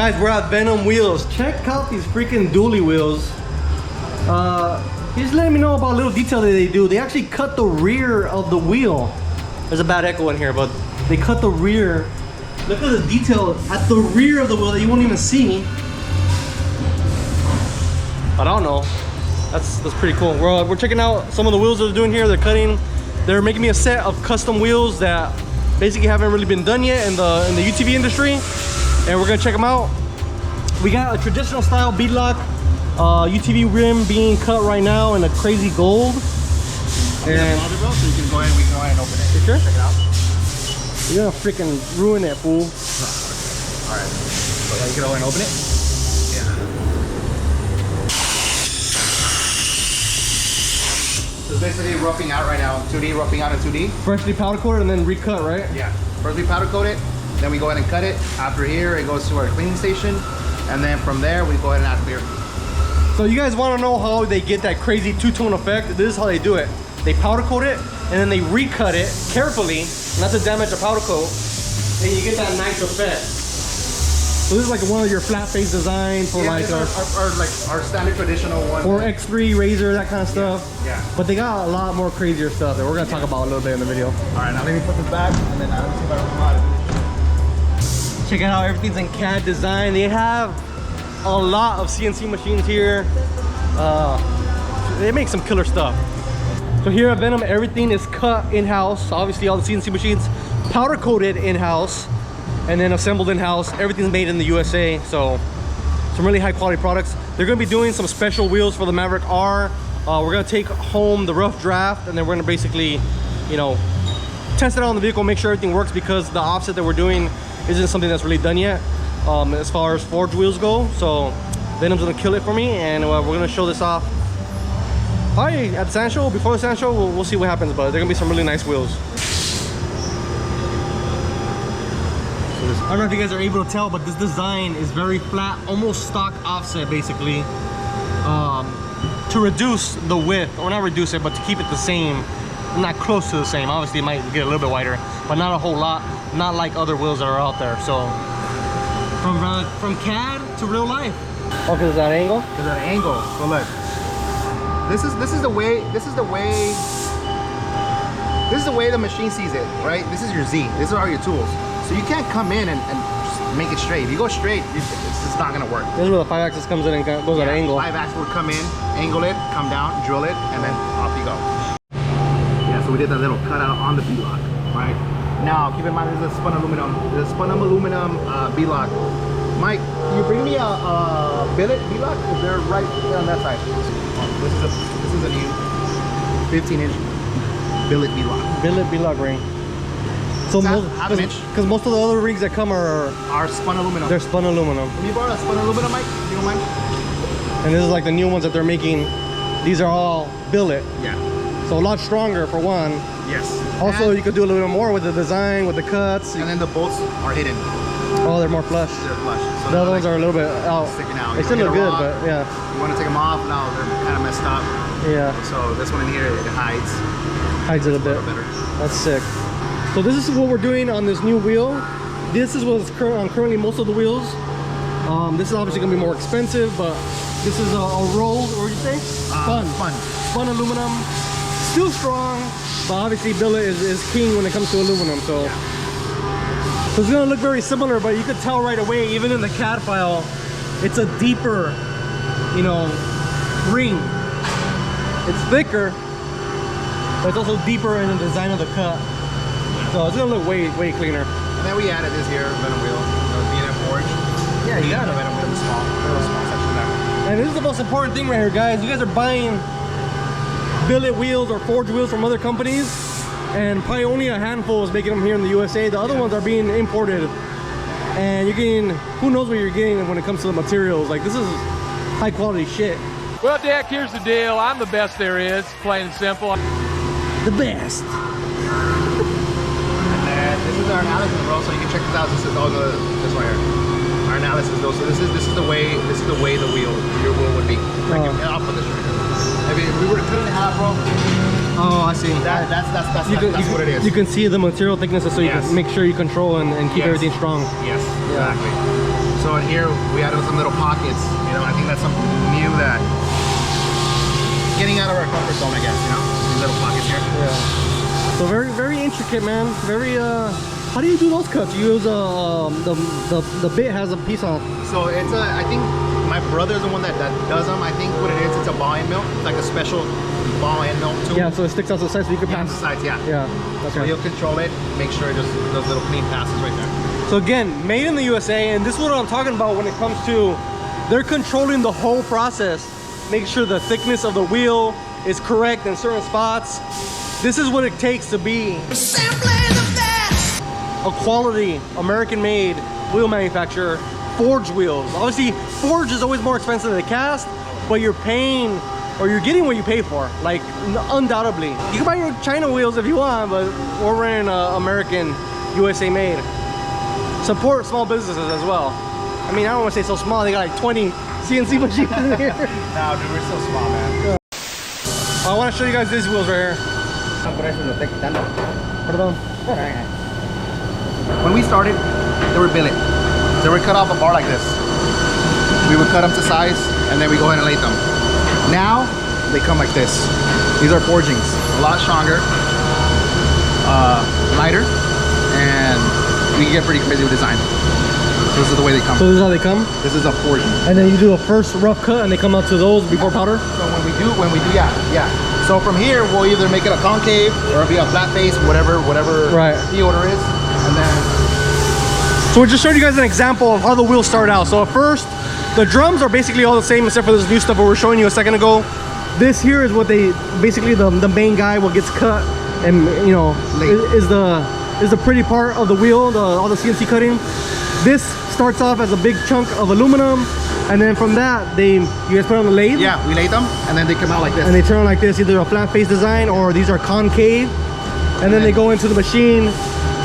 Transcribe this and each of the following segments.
Guys, we're at Venum Wheels. Check out these freaking dually wheels. He's letting me know about a little detail that they do. They actually cut the rear of the wheel. There's a bad echo in here, but they cut the rear. Look at the detail at the rear of the wheel that you won't even see. I don't know. That's pretty cool. We're checking out some of the wheels that they're doing here. They're cutting. They're making me a set of custom wheels that basically haven't really been done yet in the UTV industry, and we're gonna check them out. We got a traditional style beadlock UTV rim being cut right now in a crazy gold. And so you can go ahead. We can go ahead and open it. You sure? Check it out. You're gonna freaking ruin that, fool. All right. So you can go ahead and open it. So it's basically roughing out right now, 2D, roughing out in 2D. Freshly powder coated and then recut, right? Yeah. First we powder coat it, then we go ahead and cut it. After here, it goes to our cleaning station. And then from there, we go ahead and add clear. So you guys wanna know how they get that crazy two-tone effect? This is how they do it. They powder coat it, and then they recut it carefully, not to damage the powder coat, and you get that nice effect. So this is like one of your flat face design for like our standard traditional one. Or X3 razor, that kind of stuff. Yeah. But they got a lot more crazier stuff that we're gonna talk about a little bit in the video. All right, now let me put this back, and then let me see if I don't come out of it. Check out how everything's in CAD design. They have a lot of CNC machines here. They make some killer stuff. So here at Venum, everything is cut in-house. Obviously, all the CNC machines powder coated in-house and then assembled in-house. Everything's made in the USA, so some really high quality products. They're gonna be doing some special wheels for the Maverick R. We're gonna take home the rough draft, and then we're gonna basically, you know, test it out on the vehicle, make sure everything works, because the offset that we're doing isn't something that's really done yet as far as forged wheels go. So Venum's gonna kill it for me, and we're gonna show this off probably at the sand show. Before the sand show, we'll see what happens, but they're gonna be some really nice wheels. I don't know if you guys are able to tell, but this design is very flat, almost stock offset basically, to reduce the width, or not reduce it, but to keep it the same, not close to the same. Obviously it might get a little bit wider, but not a whole lot, not like other wheels that are out there. So from CAD to real life. Oh, because that angle? Because that angle. So look, this is the way the machine sees it, right? This is your Z. These are your tools. So you can't come in and just make it straight. If you go straight, it's just not gonna work. This is where the 5-axis comes in and goes at an angle. 5-axis would come in, angle it, come down, drill it, and then off you go. Yeah, so we did that little cutout on the beadlock, right? Now, keep in mind, this is a spun aluminum. This is a spun aluminum beadlock. Mike, can you bring me a billet beadlock? They're right there on that side. This is a new 15-inch billet beadlock. Billet beadlock ring. So because most of the other rings that come are spun aluminum. They're spun aluminum. Can you borrow a spun aluminum, Mike? If you don't mind. And this is like the new ones that they're making. These are all billet. Yeah. So a lot stronger for one. Yes. Also, you could do a little bit more with the design, with the cuts. And then the bolts are hidden. Oh, they're more flush. They're flush. So the other ones are a little bit out. Sticking out. They still look good, but yeah. You want to take them off? No, they're kind of messed up. Yeah. So this one in here, it hides. Hides it a bit. Better. That's sick. So this is what we're doing on this new wheel. This is what's on currently most of the wheels. This is obviously gonna be more expensive, but this is a rolled, what would you say? Spun aluminum. Still strong, but obviously billet is king when it comes to aluminum. So, so it's gonna look very similar, but you could tell right away, even in the CAD file, it's a deeper, you know, ring. It's thicker, but it's also deeper in the design of the cut. So it's gonna look way cleaner. And then we added this here, Venum wheel, Venum forge. Yeah, you got it. Venum wheel, small section there. And this is the most important thing right here, guys. You guys are buying billet wheels or forged wheels from other companies, and probably only a handful is making them here in the USA. The other ones are being imported, and you're getting, who knows what you're getting when it comes to the materials. Like, this is high quality shit. Well, Dick, here's the deal. I'm the best there is, plain and simple. The best. This is our analysis, bro. So you can check this out. This is all this right here. Our analysis, though. So this is the way your wheel would be. Like I'll put this right here. I mean, if we were to cut it in half, bro. Oh, I see. That's what it is. You can see the material thicknesses, so you can make sure you control and keep everything strong. Yes, exactly. So in here we added some little pockets. You know, I think that's something new that getting out of our comfort zone, I guess. You know, these little pockets here. Yeah. So very intricate, man. Very how do you do those cuts? You use the bit has a piece on. So it's I think my brother's the one that does them. I think what it is, it's a ball end mill. It's like a special ball end mill tool. Yeah, so it sticks out to the side so you can pass. The sides, yeah. Yeah. Okay. So he'll control it, make sure it just those little clean passes right there. So again, made in the USA, and this is what I'm talking about when it comes to they're controlling the whole process. Make sure the thickness of the wheel is correct in certain spots. This is what it takes to be a quality American-made wheel manufacturer. Forged wheels. Obviously, forged is always more expensive than cast, but you're paying or you're getting what you pay for. Like undoubtedly, you can buy your China wheels if you want, but we're running American, USA made. Support small businesses as well. I mean, I don't want to say so small. They got like 20 CNC machines in here. No, dude, we're so small, man. I want to show you guys these wheels right here. Pardon. When we started, they were billet. They were cut off a bar like this. We would cut them to size, and then we go ahead and lathe them. Now, they come like this. These are forgings. A lot stronger, lighter, and we can get pretty crazy with design. This is the way they come. So this is how they come? This is a forging. And then you do a first rough cut, and they come out to those before powder? So when we do, yeah. So from here, we'll either make it a concave, or it'll be a flat face, whatever right. the order is, and then so we're just showing you guys an example of how the wheels start out. So at first, the drums are basically all the same except for this new stuff we were showing you a second ago. This here is what they, basically the main guy, what gets cut and, you know, is the pretty part of the wheel, all the CNC cutting. This starts off as a big chunk of aluminum, and then from that, you guys put it on the lathe? Yeah, we lathe them, and then they come out like this. And they turn like this, either a flat face design or these are concave. And then they go into the machine,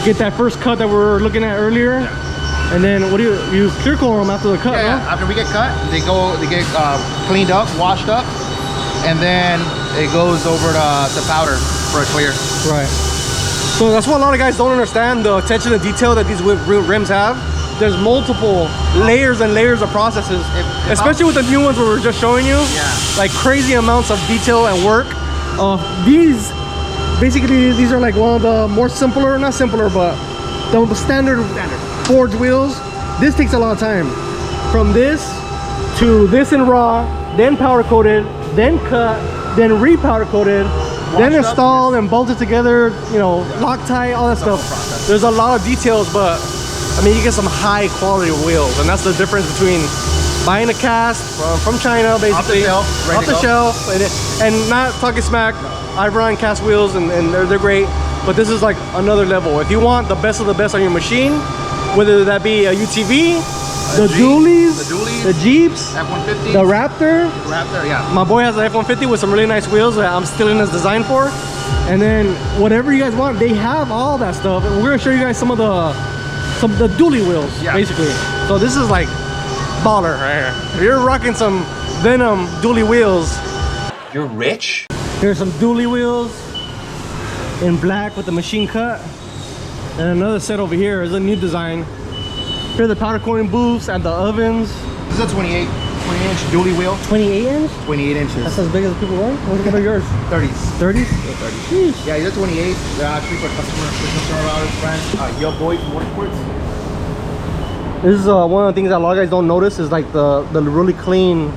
get that first cut that we were looking at earlier. Yeah. And then what do you clear coat them after the cut? Yeah, huh? After we get cut, they get cleaned up, washed up, and then it goes over to powder for a clear. Right. So that's what a lot of guys don't understand, the attention to detail that these rims have. There's multiple layers and layers of processes, especially with the new ones we were just showing you. Yeah. Like crazy amounts of detail and work. These are like one of the more simpler, not simpler, but the standard forged wheels. This takes a lot of time. From this to this in raw, then powder coated, then cut, then re-powder coated, then installed and bolted together, you know, Loctite, all that stuff. There's a lot of details, but I mean, you get some high quality wheels, and that's the difference between buying a cast from China, basically, off the shelf, and not talking smack. I've run cast wheels, and they're great, but this is like another level. If you want the best of the best on your machine, whether that be a UTV, the dualies, the Jeeps, F-150, the Raptor. Yeah. My boy has an F-150 with some really nice wheels that I'm still in his design for. And then whatever you guys want, they have all that stuff. And we're gonna show you guys some of the dually wheels, basically. So this is like baller right here. If you're rocking some Venum dually wheels, You're rich? here's some dually wheels in black with the machine cut. And another set over here is a new design. Here are the powder coating booths and the ovens. This is a 20-inch dually wheel. 28 inch? 28 inches. That's as big as the people want? What are yours? 30s. 30s? Yeah, 30s. Yeah, these are 28. They're actually for customer router friends. Yo boy from Workports. This is one of the things that a lot of guys don't notice is like the really clean,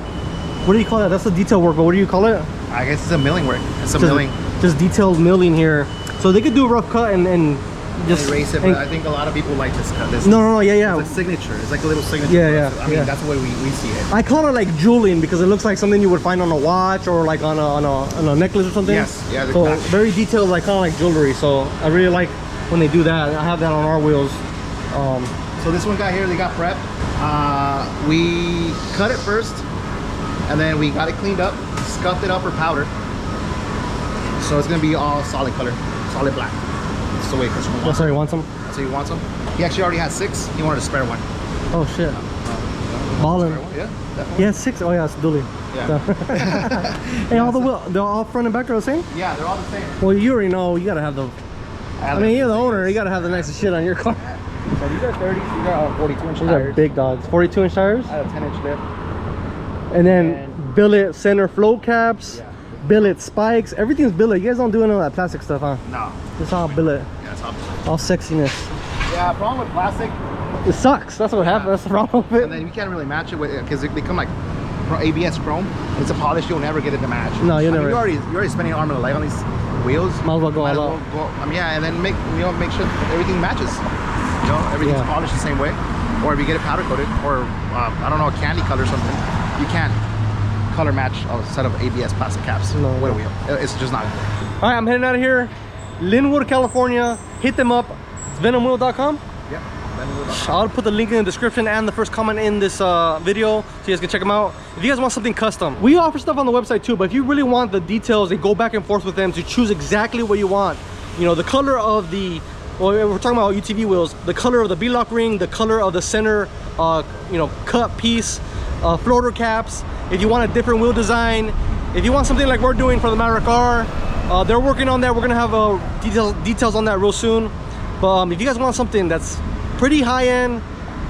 what do you call that? That's the detail work, but what do you call it? I guess it's a milling work. It's a milling. Just detailed milling here. So they could do a rough cut and just erase it, but I think a lot of people like this cut. This yeah. It's a signature. It's like a little signature. Yeah. I mean, that's the way we see it. I call it like jeweling because it looks like something you would find on a watch or like on a necklace or something. Yes, yeah. So very detailed, like kind of like jewelry. So I really like when they do that. I have that on our wheels. So this one got here, they got prepped. We cut it first, and then we got it cleaned up, scuffed it up for powder. So it's gonna be all solid color, solid black. That's the way customer wants. That's how he wants them? That's how he wants them. He actually already has 6. He wanted a spare one. Oh shit. Ballin'. Yeah, definitely. Yeah, 6. Oh yeah, it's dually. Yeah. Hey, all the wheel, they're all front and back are the same? Yeah, they're all the same. Well, you already know you gotta have the. I mean, you're the owner. You gotta have the nicest shit on your car. So these are 30s, these are 42-inch These tires. are big dogs. 42-inch tires. I have a 10-inch lip. And then billet center flow caps. Yeah. Billet spikes. Everything's billet. You guys don't do any of that plastic stuff, huh? No. It's all billet. Yeah, it's All sexiness. Yeah, problem with plastic. It sucks. That's what happened. That's the problem with And it. then you can't really match it with because they come like ABS chrome. It's a polish you'll never get it to match. No, you'll never. You're already spending an arm and a leg on these wheels. Might as well go all out. Yeah, and then make sure everything matches. You know, everything's polished the same way. Or if you get it powder coated, or I don't know, a candy color or something, you can't color match a set of ABS plastic caps with a wheel. It's just not. All right, I'm heading out of here. Linwood, California. Hit them up. It's venumwheel.com. Yep. I'll put the link in the description and the first comment in this video so you guys can check them out. If you guys want something custom, we offer stuff on the website too, but if you really want the details, they go back and forth with them to choose exactly what you want. You know, the color of the, well, we're talking about UTV wheels, the color of the B-lock ring, the color of the center, you know, cut piece, floater caps. If you want a different wheel design, if you want something like we're doing for the Maverick R, they're working on that. We're gonna have details on that real soon. But if you guys want something that's pretty high-end,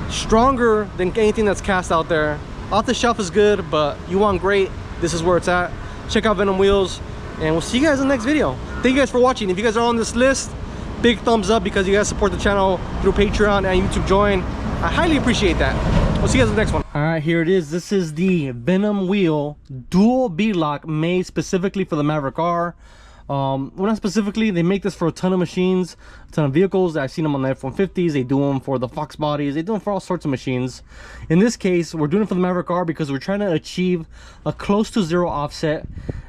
stronger than anything that's cast out there, off the shelf is good, but you want great, this is where it's at. Check out Venum Wheels, and we'll see you guys in the next video. Thank you guys for watching. If you guys are on this list, big thumbs up because you guys support the channel through Patreon and YouTube Join. I highly appreciate that. We'll see you guys in the next one. All right, here it is. This is the Venum Wheel dual B-lock made specifically for the Maverick R. Well, not specifically, they make this for a ton of machines, a ton of vehicles. I've seen them on the F-150s, they do them for the Fox bodies, they do them for all sorts of machines. In this case, we're doing it for the Maverick R because we're trying to achieve a close to zero offset.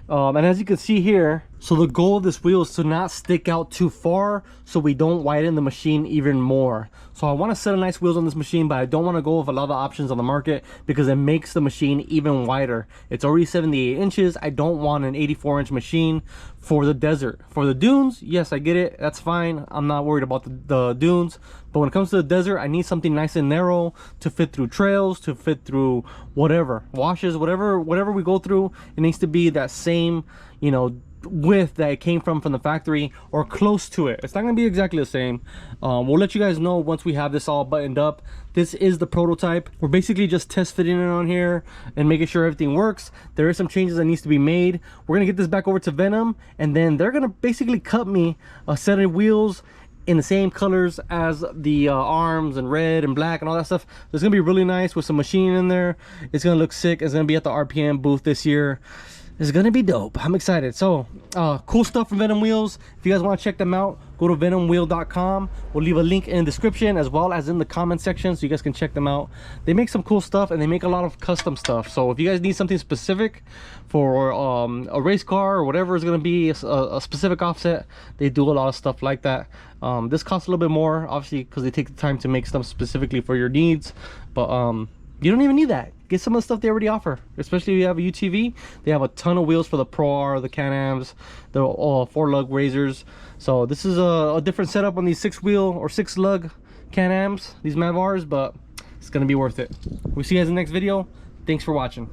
And as you can see here, so the goal of this wheel is to not stick out too far so we don't widen the machine even more. So I want to set a nice wheels on this machine, but I don't want to go with a lot of options on the market because it makes the machine even wider. It's already 78 inches. I don't want an 84-inch machine for the desert. For the dunes, yes, I get it. That's fine. I'm not worried about the dunes. But when it comes to the desert, I need something nice and narrow to fit through trails, to fit through whatever, washes, whatever we go through. It needs to be that same, you know, width that it came from the factory or close to it. It's not going to be exactly the same. We'll let you guys know once we have this all buttoned up. This is the prototype. We're basically just test fitting it on here and making sure everything works. There is some changes that needs to be made. We're going to get this back over to Venum, and then they're going to basically cut me a set of wheels in the same colors as the arms, and red and black and all that stuff. It's gonna be really nice with some machining in there. It's gonna look sick. It's gonna be at the RPM booth this year. It's gonna be dope. I'm excited. So cool stuff from Venum Wheels. If you guys want to check them out, go to venumwheel.com. We'll leave a link in the description as well as in the comment section so you guys can check them out. They make some cool stuff and they make a lot of custom stuff. So if you guys need something specific for a race car or whatever is going to be a specific offset, they do a lot of stuff like that. This costs a little bit more obviously because they take the time to make stuff specifically for your needs, but you don't even need that. Get some of the stuff they already offer, especially if you have a UTV. They have a ton of wheels for the Pro R, the Can-Ams, the 4-lug razors. So this is a different setup on these 6-wheel or 6-lug Can-Ams, these Mav Rs, but it's gonna be worth it. We'll see you guys in the next video. Thanks for watching.